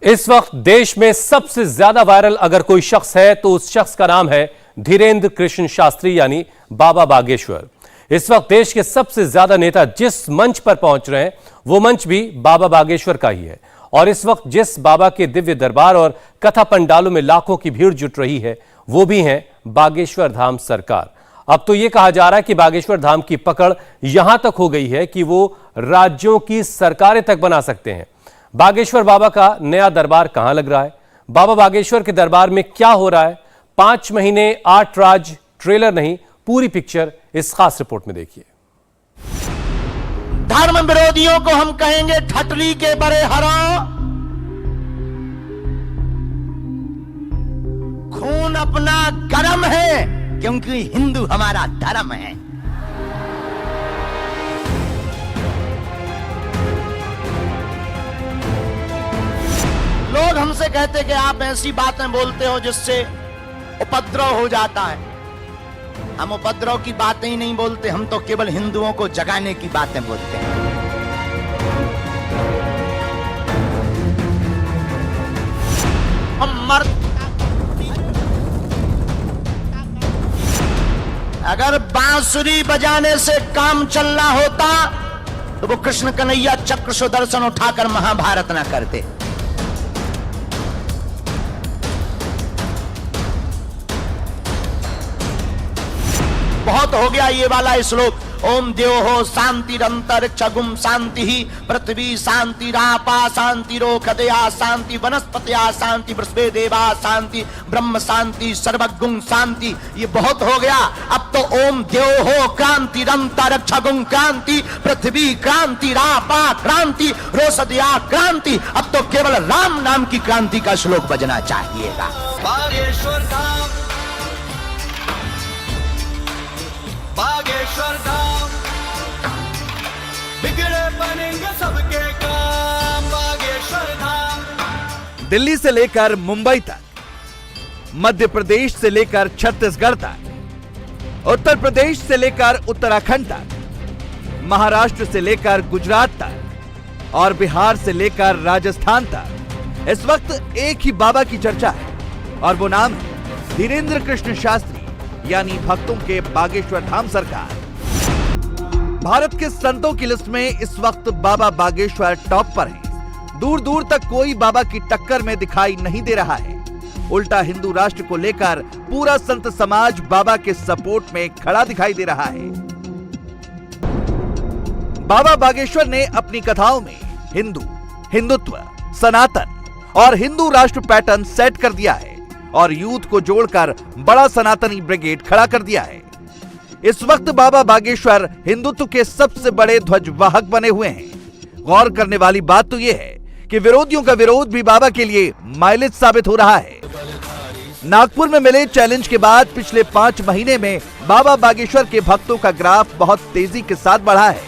इस वक्त देश में सबसे ज्यादा वायरल अगर कोई शख्स है तो उस शख्स का नाम है धीरेंद्र कृष्ण शास्त्री यानी बाबा बागेश्वर। इस वक्त देश के सबसे ज्यादा नेता जिस मंच पर पहुंच रहे हैं वो मंच भी बाबा बागेश्वर का ही है। और इस वक्त जिस बाबा के दिव्य दरबार और कथा पंडालों में लाखों की भीड़ जुट रही है वो भी है बागेश्वर धाम सरकार। अब तो यह कहा जा रहा है कि बागेश्वर धाम की पकड़ यहां तक हो गई है कि वो राज्यों की सरकारें तक बना सकते हैं। बागेश्वर बाबा का नया दरबार कहां लग रहा है, बाबा बागेश्वर के दरबार में क्या हो रहा है, 5 महीने 8 राज, ट्रेलर नहीं पूरी पिक्चर इस खास रिपोर्ट में देखिए। धर्म विरोधियों को हम कहेंगे ठटली के बड़े हरा, खून अपना गरम है क्योंकि हिंदू हमारा धर्म है। लोग हमसे कहते कि आप ऐसी बातें बोलते हो जिससे उपद्रव हो जाता है। हम उपद्रव की बातें ही नहीं बोलते, हम तो केवल हिंदुओं को जगाने की बातें बोलते हैं। हम अगर बांसुरी बजाने से काम चलना होता तो वो कृष्ण कन्हैया चक्र सुदर्शन उठाकर महाभारत ना करते। बहुत हो गया ये वाला श्लोक, ओम द्योः शांतिरंतरिक्षगुम शांति ही पृथ्वी शांति रापा शांति रोखदया शांति वनस्पत्या शांति वृषभे देवा शांति ब्रह्म शांति सर्वगुण शांति। ये बहुत हो गया। अब तो ओम द्योः क्रांतिरंतरिक्षगुम क्रांति पृथ्वी क्रांति रापा क्रांति रोषदया क्रांति। अब तो केवल राम नाम की क्रांति का श्लोक बजना चाहिएगा। बागेश्वर धाम, बागेश्वर धाम, बिगड़े बनेंगे सबके काम। बागेश्वर धाम। दिल्ली से लेकर मुंबई तक, मध्य प्रदेश से लेकर छत्तीसगढ़ तक, उत्तर प्रदेश से लेकर उत्तराखंड तक, महाराष्ट्र से लेकर गुजरात तक और बिहार से लेकर राजस्थान तक इस वक्त एक ही बाबा की चर्चा है और वो नाम है धीरेंद्र कृष्ण शास्त्री यानी भक्तों के बागेश्वर धाम सरकार। भारत के संतों की लिस्ट में इस वक्त बाबा बागेश्वर टॉप पर है। दूर दूर तक कोई बाबा की टक्कर में दिखाई नहीं दे रहा है। उल्टा हिंदू राष्ट्र को लेकर पूरा संत समाज बाबा के सपोर्ट में खड़ा दिखाई दे रहा है। बाबा बागेश्वर ने अपनी कथाओं में हिंदू, हिंदुत्व, सनातन और हिंदू राष्ट्र पैटर्न सेट कर दिया है और यूथ को जोड़कर बड़ा सनातनी ब्रिगेड खड़ा कर दिया है। इस वक्त बाबा बागेश्वर हिंदुत्व के सबसे बड़े ध्वजवाहक बने हुए हैं। गौर करने वाली बात तो यह है कि विरोधियों का विरोध भी बाबा के लिए माइलेज साबित हो रहा है। नागपुर में मिले चैलेंज के बाद पिछले 5 महीने में बाबा बागेश्वर के भक्तों का ग्राफ बहुत तेजी के साथ बढ़ा है।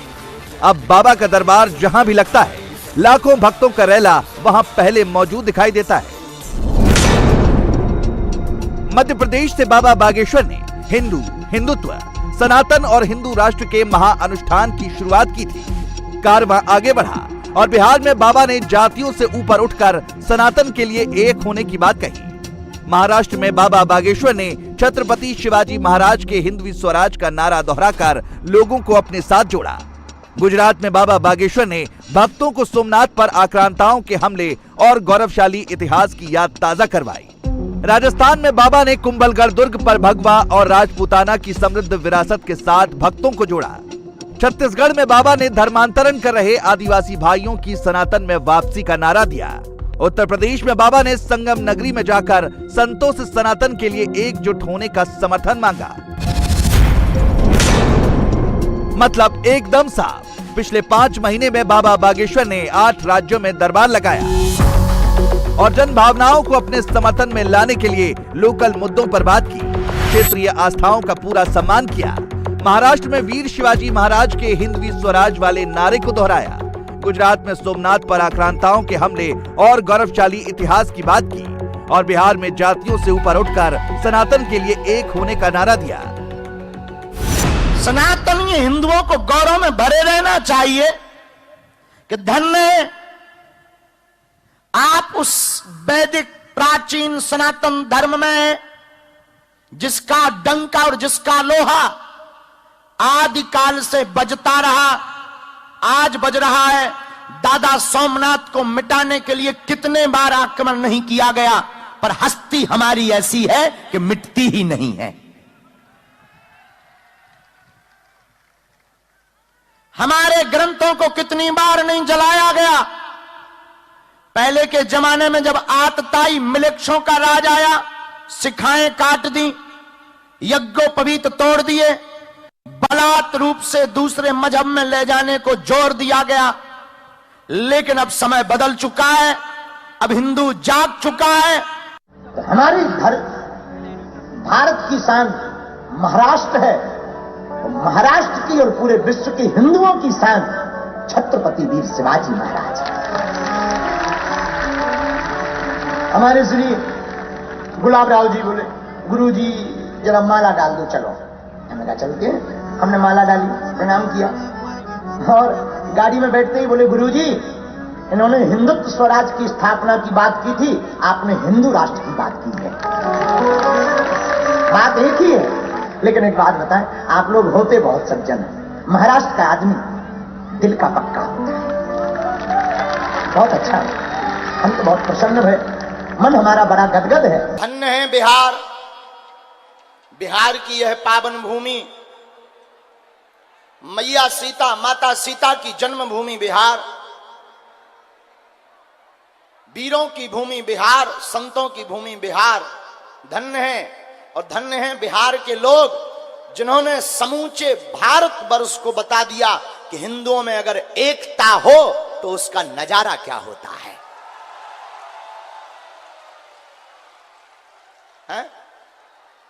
अब बाबा का दरबार जहां भी लगता है लाखों भक्तों का रैला वहां पहले मौजूद दिखाई देता है। मध्य प्रदेश से बाबा बागेश्वर ने हिंदू, हिंदुत्व, सनातन और हिंदू राष्ट्र के महाअनुष्ठान की शुरुआत की थी। कारवां आगे बढ़ा और बिहार में बाबा ने जातियों से ऊपर उठकर सनातन के लिए एक होने की बात कही। महाराष्ट्र में बाबा बागेश्वर ने छत्रपति शिवाजी महाराज के हिंदवी स्वराज का नारा दोहराकर लोगों को अपने साथ जोड़ा। गुजरात में बाबा बागेश्वर ने भक्तों को सोमनाथ पर आक्रांताओं के हमले और गौरवशाली इतिहास की याद ताजा करवाई। राजस्थान में बाबा ने कुंभलगढ़ दुर्ग पर भगवा और राजपूताना की समृद्ध विरासत के साथ भक्तों को जोड़ा। छत्तीसगढ़ में बाबा ने धर्मांतरण कर रहे आदिवासी भाइयों की सनातन में वापसी का नारा दिया। उत्तर प्रदेश में बाबा ने संगम नगरी में जाकर संतों से सनातन के लिए एकजुट होने का समर्थन मांगा। मतलब एकदम साफ, पिछले 5 महीने में बाबा बागेश्वर ने 8 राज्यों में दरबार लगाया और जन भावनाओं को अपने समर्थन में लाने के लिए लोकल मुद्दों पर बात की, क्षेत्रीय आस्थाओं का पूरा सम्मान किया। महाराष्ट्र में वीर शिवाजी महाराज के हिंदवी स्वराज वाले नारे को दोहराया। गुजरात में सोमनाथ पर आक्रांताओं के हमले और गौरवशाली इतिहास की बात की और बिहार में जातियों से ऊपर उठकर सनातन के लिए एक होने का नारा दिया। सनातनी हिंदुओं को गौरव में भरे रहना चाहिए कि धन्य आप उस वैदिक प्राचीन सनातन धर्म में जिसका डंका और जिसका लोहा आदिकाल से बजता रहा, आज बज रहा है, दादा सोमनाथ को मिटाने के लिए कितने बार आक्रमण नहीं किया गया, पर हस्ती हमारी ऐसी है कि मिटती ही नहीं है। हमारे ग्रंथों को कितनी बार नहीं जलाया गया। पहले के जमाने में जब आतताई मिलेक्षों का राज आया, शिखाएं काट दी, यज्ञोपवीत तोड़ दिए, बलात् रूप से दूसरे मजहब में ले जाने को जोर दिया गया। लेकिन अब समय बदल चुका है, अब हिंदू जाग चुका है। तो हमारी भारत की शान महाराष्ट्र है, तो महाराष्ट्र की और पूरे विश्व की हिंदुओं की शान छत्रपति वीर शिवाजी महाराज है। हमारे श्री गुलाब राव जी बोले, गुरु जी जरा माला डाल दो, चलो। हमने कहा चलते हैं। हमने माला डाली, प्रणाम किया, और गाड़ी में बैठते ही बोले, गुरु जी इन्होंने हिंदुत्व स्वराज की स्थापना की बात की थी, आपने हिंदू राष्ट्र की बात की है। बात एक ही है, लेकिन एक बात बताएं, आप लोग होते बहुत सज्जन हैं। महाराष्ट्र का आदमी दिल का पक्का होता है, बहुत अच्छा है। हम तो बहुत प्रसन्न है, मन हमारा बड़ा गदगद है। धन्य है बिहार, बिहार की यह पावन भूमि, मैया सीता, माता सीता की जन्मभूमि बिहार, वीरों की भूमि बिहार, संतों की भूमि बिहार। धन्य है, और धन्य है बिहार के लोग जिन्होंने समूचे भारतवर्ष को बता दिया कि हिंदुओं में अगर एकता हो तो उसका नजारा क्या होता है।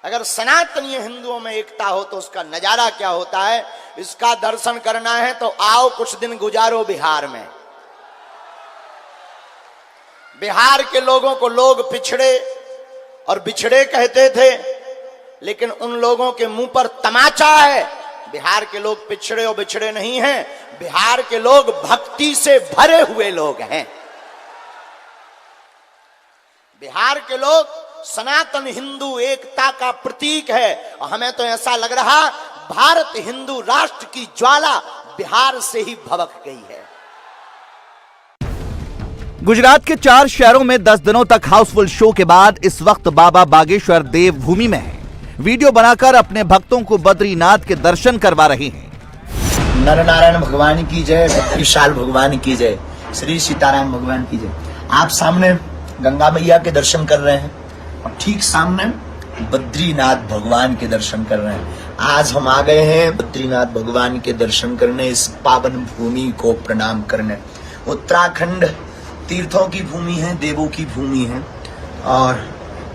अगर सनातनीय हिंदुओं में एकता हो तो उसका नजारा क्या होता है, इसका दर्शन करना है तो आओ कुछ दिन गुजारो बिहार में। बिहार के लोगों को लोग पिछड़े और बिछड़े कहते थे, लेकिन उन लोगों के मुंह पर तमाचा है। बिहार के लोग पिछड़े और बिछड़े नहीं हैं, बिहार के लोग भक्ति से भरे हुए लोग हैं। बिहार के लोग सनातन हिंदू एकता का प्रतीक है, और हमें तो ऐसा लग रहा भारत हिंदू राष्ट्र की ज्वाला बिहार से ही भभक गई है। गुजरात के 4 शहरों में 10 दिनों तक हाउसफुल शो के बाद इस वक्त बाबा बागेश्वर देवभूमि में है। वीडियो बनाकर अपने भक्तों को बद्रीनाथ के दर्शन करवा रहे हैं। नर नारायण भगवान की जय, विशाल भगवान की जय, श्री सीताराम भगवान की जय। आप सामने गंगा मैया के दर्शन कर रहे हैं और ठीक सामने बद्रीनाथ भगवान के दर्शन कर रहे हैं। आज हम आ गए हैं बद्रीनाथ भगवान के दर्शन करने, इस पावन भूमि को प्रणाम करने। उत्तराखंड तीर्थों की भूमि है, देवों की भूमि है, और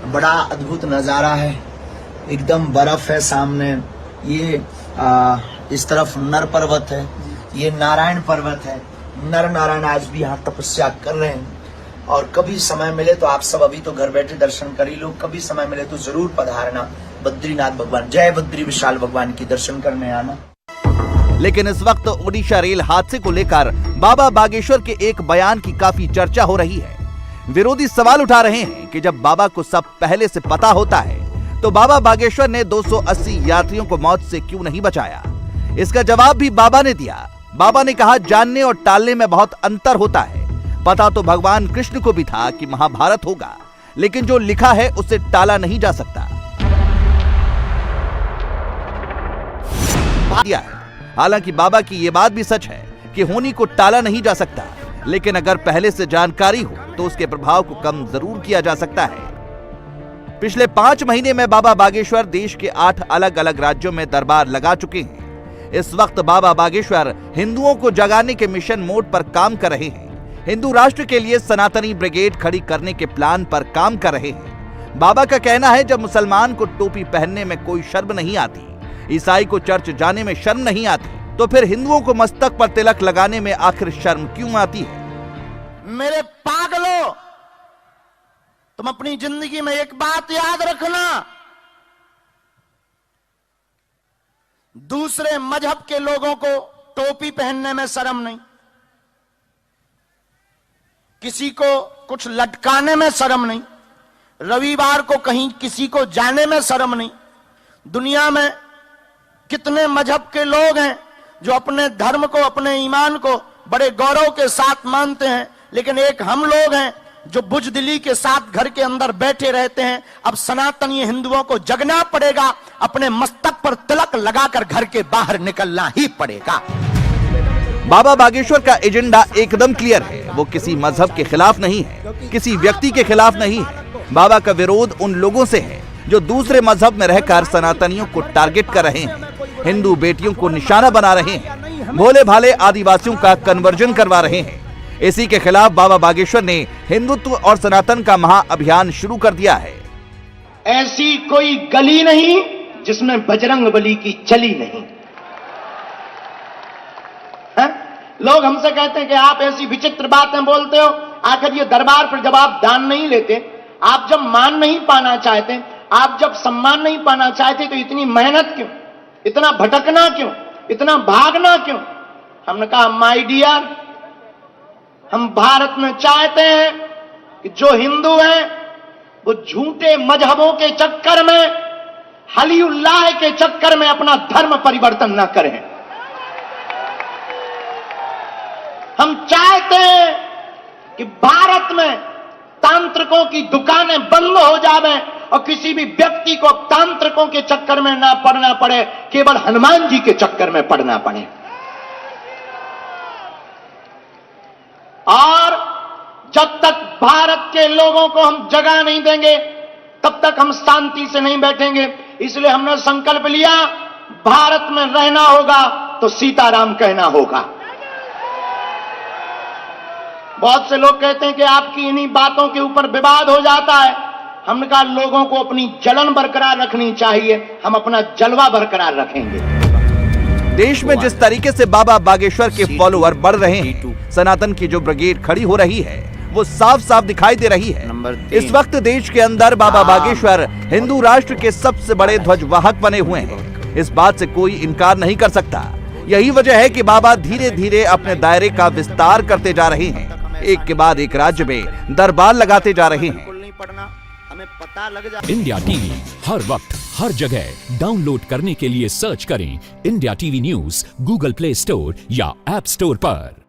बड़ा अद्भुत नजारा है। एकदम बर्फ है सामने, ये इस तरफ नर पर्वत है, ये नारायण पर्वत है। नर नारायण आज भी यहाँ तपस्या कर रहे हैं, और कभी समय मिले तो आप सब, अभी तो घर बैठे दर्शन कर ही लो, कभी समय मिले तो जरूर पधारना बद्रीनाथ भगवान, जय बद्री विशाल भगवान की दर्शन करने आना। लेकिन इस वक्त ओडिशा रेल हादसे को लेकर बाबा बागेश्वर के एक बयान की काफी चर्चा हो रही है। विरोधी सवाल उठा रहे हैं कि जब बाबा को सब पहले से पता होता है तो बाबा बागेश्वर ने 280 यात्रियों को मौत से क्यों नहीं बचाया। इसका जवाब भी बाबा ने दिया। बाबा ने कहा, जानने और टालने में बहुत अंतर होता है। पता तो भगवान कृष्ण को भी था कि महाभारत होगा, लेकिन जो लिखा है उसे टाला नहीं जा सकता। हालांकि बाबा की यह बात भी सच है कि होनी को टाला नहीं जा सकता, लेकिन अगर पहले से जानकारी हो तो उसके प्रभाव को कम जरूर किया जा सकता है। पिछले 5 महीने में बाबा बागेश्वर देश के 8 अलग अलग राज्यों में दरबार लगा चुके हैं। इस वक्त बाबा बागेश्वर हिंदुओं को जगाने के मिशन मोड पर काम कर रहे हैं। हिंदू राष्ट्र के लिए सनातनी ब्रिगेड खड़ी करने के प्लान पर काम कर रहे हैं। बाबा का कहना है, जब मुसलमान को टोपी पहनने में कोई शर्म नहीं आती, ईसाई को चर्च जाने में शर्म नहीं आती, तो फिर हिंदुओं को मस्तक पर तिलक लगाने में आखिर शर्म क्यों आती है। मेरे पागलों, तुम अपनी जिंदगी में एक बात याद रखना, दूसरे मजहब के लोगों को टोपी पहनने में शर्म नहीं, किसी को कुछ लटकाने में शर्म नहीं, रविवार को कहीं किसी को जाने में शर्म नहीं। दुनिया में कितने मजहब के लोग हैं जो अपने धर्म को, अपने ईमान को बड़े गौरव के साथ मानते हैं, लेकिन एक हम लोग हैं जो बुजदिली के साथ घर के अंदर बैठे रहते हैं। अब सनातनी हिंदुओं को जगना पड़ेगा, अपने मस्तक पर तिलक लगाकर घर के बाहर निकलना ही पड़ेगा। बाबा बागेश्वर का एजेंडा एकदम क्लियर है। वो किसी मजहब के खिलाफ नहीं है, किसी व्यक्ति के खिलाफ नहीं है। बाबा का विरोध उन लोगों से है जो दूसरे मजहब में रहकर सनातनियों को टारगेट कर रहे हैं, हिंदू बेटियों को निशाना बना रहे हैं, भोले भाले आदिवासियों का कन्वर्जन करवा रहे हैं। इसी के खिलाफ बाबा बागेश्वर ने हिंदुत्व और सनातन का महाअभियान शुरू कर दिया है। ऐसी कोई गली नहीं जिसमें बजरंग बली की चली नहीं है? लोग हमसे कहते हैं कि आप ऐसी विचित्र बातें बोलते हो, आखिर ये दरबार पर जब आप दान नहीं लेते, आप जब मान नहीं पाना चाहते, आप जब सम्मान नहीं पाना चाहते, तो इतनी मेहनत क्यों, इतना भटकना क्यों, इतना भागना क्यों? हमने कहा माय डियर, हम भारत में चाहते हैं कि जो हिंदू हैं वो झूठे मजहबों के चक्कर में, हली उल्लाह के चक्कर में अपना धर्म परिवर्तन न करें। हम चाहते हैं कि भारत में तांत्रिकों की दुकानें बंद हो जावें और किसी भी व्यक्ति को तांत्रिकों के चक्कर में ना पड़ना पड़े, केवल हनुमान जी के चक्कर में पड़ना पड़े। और जब तक भारत के लोगों को हम जगह नहीं देंगे, तब तक हम शांति से नहीं बैठेंगे। इसलिए हमने संकल्प लिया, भारत में रहना होगा तो सीताराम कहना होगा। बहुत से लोग कहते हैं कि आपकी इन्हीं बातों के ऊपर विवाद हो जाता है। हमने कहा लोगों को अपनी जलन बरकरार रखनी चाहिए, हम अपना जलवा बरकरार रखेंगे। देश में जिस तरीके से बाबा बागेश्वर के फॉलोअर बढ़ रहे हैं, सनातन की जो ब्रिगेड खड़ी हो रही है, वो साफ साफ दिखाई दे रही है। इस वक्त देश के अंदर बाबा बागेश्वर हिंदू राष्ट्र के सबसे बड़े ध्वजवाहक बने हुए हैं। इस बात से कोई इनकार नहीं कर सकता। यही वजह है कि बाबा धीरे धीरे अपने दायरे का विस्तार करते जा रहे हैं, एक के बाद एक राज्य में दरबार लगाते जा रहे हैं। इंडिया टीवी हर वक्त हर जगह डाउनलोड करने के लिए सर्च करें India TV news Google play store या ऐप स्टोर पर।